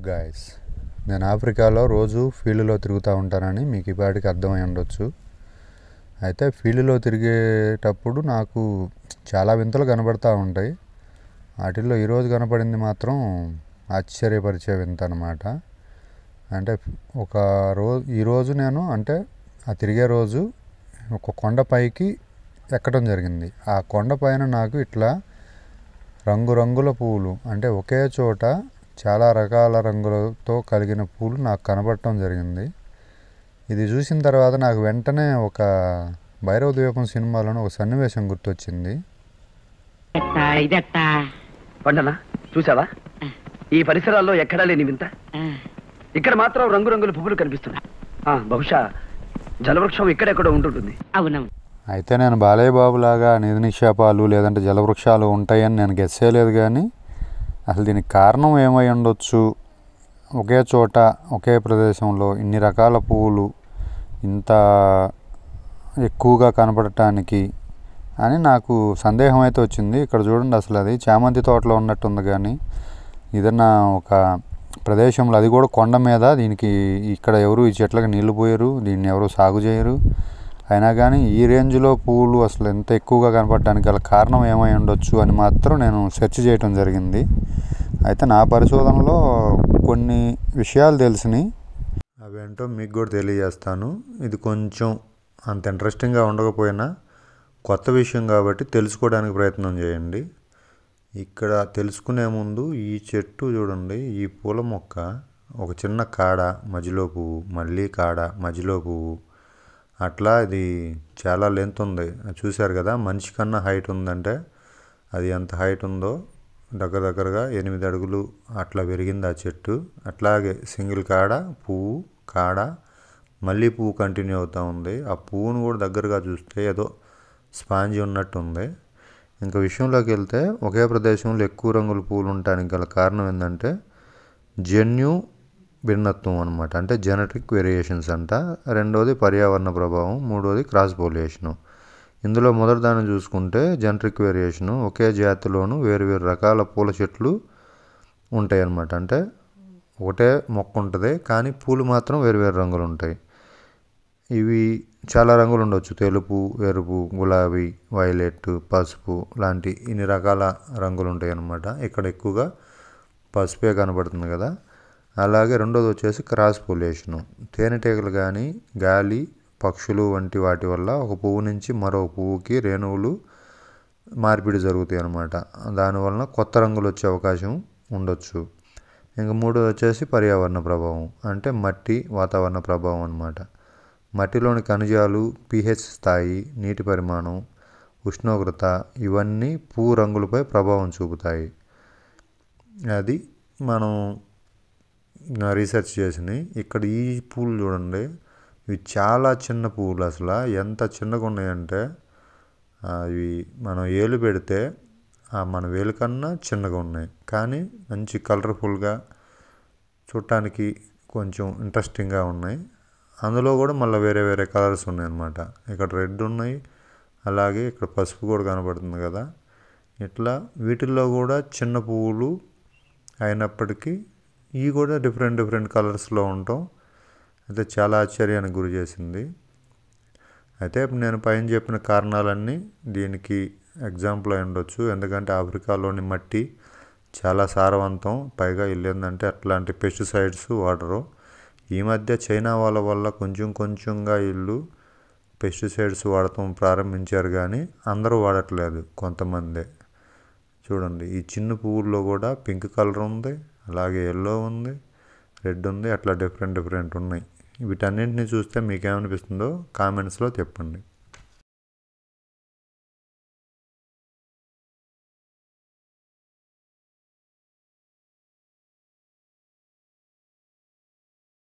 Guys, నేను ఆఫ్రికాలో రోజు ఫీల్డ్లో తిరుగుతూ ఉంటానని మీకు ఇప్పటికి అర్థమై ఉండొచ్చు. అయితే ఫీల్డ్లో తిరిగేటప్పుడు నాకు చాలా వింతలు కనబడుతూ ఉంటాయి. వాటిల్లో ఈరోజు కనపడింది మాత్రం ఆశ్చర్యపరిచే వింత అనమాట. అంటే ఈరోజు నేను ఆ తిరిగే రోజు ఒక కొండపైకి ఎక్కడం జరిగింది. ఆ కొండపైన నాకు ఇట్లా రంగురంగుల పువ్వులు, అంటే ఒకే చోట చాలా రకాల రంగులతో కలిగిన పూలు నాకు కనబడటం జరిగింది. ఇది చూసిన తర్వాత నాకు వెంటనే ఒక భైరవ ద్వీపం సినిమాలోని ఒక సన్నివేశం గుర్తొచ్చింది. చూసావా, ఈ పరిసరాల్లో ఎక్కడా లేని వింత. ఇక్కడ మాత్రం రంగురంగుల పువ్వులు కనిపిస్తున్నాయి. బహుశా జలవృక్షం ఇక్కడెక్కడో ఉంటుంటుంది. అవునవును. అయితే నేను బాలయ్య బాబులాగా నిధి నిక్షేపాలు లేదంటే జలవృక్షాలు ఉంటాయని నేను గెస్ చేయలేదు. కానీ అసలు దీనికి కారణం ఏమై ఉండొచ్చు, ఒకే చోట ఒకే ప్రదేశంలో ఇన్ని రకాల పువ్వులు ఇంత ఎక్కువగా కనపడటానికి అని నాకు సందేహం అయితే వచ్చింది. ఇక్కడ చూడండి, అసలు అది చామంతి తోటలో ఉన్నట్టుంది. కానీ ఏదన్నా ఒక ప్రదేశంలో, అది కూడా కొండ మీద, దీనికి ఇక్కడ ఎవరు ఈ చెట్లకు నీళ్లు పోయరు, దీన్ని ఎవరు సాగు చేయరు. అయినా కానీ ఈ రేంజ్లో పువ్వులు అసలు ఎంత ఎక్కువగా కనపడటానికి గల కారణం ఏమై ఉండొచ్చు అని మాత్రం నేను సెర్చ్ చేయటం జరిగింది. అయితే నా పరిశోధనలో కొన్ని విషయాలు తెలిసినాయి. అవేంటో మీకు కూడా తెలియజేస్తాను. ఇది కొంచెం అంత ఇంట్రెస్టింగ్గా ఉండకపోయినా కొత్త విషయం కాబట్టి తెలుసుకోవడానికి ప్రయత్నం చేయండి. ఇక్కడ తెలుసుకునే ముందు ఈ చెట్టు చూడండి, ఈ పూల మొక్క ఒక చిన్న కాడ మధ్యలో పువ్వు, మళ్ళీ కాడ మధ్యలో పువ్వు, అట్లా ఇది చాలా లెంత్ ఉంది. చూశారు కదా, మనిషి కన్నా హైట్ ఉందంటే అది ఎంత హైట్ ఉందో, దగ్గరగా 8 అడుగులు అట్లా పెరిగింది ఆ చెట్టు. అట్లాగే సింగిల్ కాడ పువ్వు, కాడ మళ్ళీ పువ్వు కంటిన్యూ అవుతూ ఉంది. ఆ పువ్వును కూడా దగ్గరగా చూస్తే ఏదో స్పాంజీ ఉన్నట్టు ఉంది. ఇంకా విషయంలోకి వెళ్తే, ఒకే ప్రదేశంలో ఎక్కువ రంగుల పువ్వులు ఉండటానికి గల కారణం ఏంటంటే జన్యు భిన్నత్వం అనమాట. అంటే జెనెటిక్ వేరియేషన్స్ అంట. రెండోది పర్యావరణ ప్రభావం, మూడోది క్రాస్ పోలినేషను. ఇందులో మొదటి దాన్ని చూసుకుంటే జెనెటిక్ వేరియేషను, ఒకే జాతిలోనూ వేరువేరు రకాల పూల చెట్లు ఉంటాయి అన్నమాట. అంటే ఒకటే మొక్క ఉంటుంది కానీ పూలు మాత్రం వేరువేరు రంగులు ఉంటాయి. ఇవి చాలా రంగులు ఉండవచ్చు, తెలుపు, ఎరుపు, గులాబీ, వైలెట్, పసుపు లాంటి ఇన్ని రకాల రంగులు ఉంటాయి అన్నమాట. ఇక్కడ ఎక్కువగా పసుపే కనబడుతుంది కదా. అలాగే రెండోది వచ్చేసి క్రాస్ పోలినేషను. తేనెటీగలు కానీ గాలి, పక్షులు వంటి వాటి వల్ల ఒక పువ్వు నుంచి మరో పువ్వుకి రేణువులు మార్పిడి జరుగుతాయి అన్నమాట. దానివలన కొత్త రంగులు వచ్చే అవకాశం ఉండొచ్చు. ఇంకా మూడోది వచ్చేసి పర్యావరణ ప్రభావం, అంటే మట్టి, వాతావరణ ప్రభావం అన్నమాట. మట్టిలోని ఖనిజాలు, pH స్థాయి, నీటి పరిమాణం, ఉష్ణోగ్రత ఇవన్నీ పువ్వు రంగులపై ప్రభావం చూపుతాయి. అది మనం రీసెర్చ్ చేసినాయి. ఇక్కడ ఈ పూలు చూడండి, ఇవి చాలా చిన్న పువ్వులు. అసలు ఎంత చిన్నగా ఉన్నాయంటే అవి మనం ఏలు పెడితే మన వేలు కన్నా చిన్నగా ఉన్నాయి. కానీ మంచి కలర్ఫుల్గా, చూడటానికి కొంచెం ఇంట్రెస్టింగ్గా ఉన్నాయి. అందులో కూడా మళ్ళీ వేరే వేరే కలర్స్ ఉన్నాయి అన్నమాట. ఇక్కడ రెడ్ ఉన్నాయి, అలాగే ఇక్కడ పసుపు కూడా కనబడుతుంది కదా. ఇట్లా వీటిల్లో కూడా చిన్న పువ్వులు అయినప్పటికీ ఇవి కూడా డిఫరెంట్ కలర్స్లో ఉండటం అయితే చాలా ఆశ్చర్యానికి గురి చేసింది. అయితే నేను పైన చెప్పిన కారణాలన్నీ దీనికి ఎగ్జాంపుల్ అయి ఉండొచ్చు. ఎందుకంటే ఆఫ్రికాలోని మట్టి చాలా సారవంతం, పైగా ఇల్లేందంటే అట్లాంటి పెస్టిసైడ్స్ వాడరు. ఈ మధ్య చైనా వాళ్ళ వల్ల కొంచెంగా ఇల్లు పెస్టిసైడ్స్ వాడటం ప్రారంభించారు, కానీ అందరూ వాడట్లేదు, కొంతమందే. చూడండి, ఈ చిన్న పువ్వుల్లో కూడా పింక్ కలర్ ఉంది, అలాగే ఎల్లో ఉంది, రెడ్ ఉంది, అట్లా డిఫరెంట్ ఉన్నాయి. వీటన్నింటినీ చూస్తే మీకేమనిపిస్తుందో కామెంట్స్లో చెప్పండి.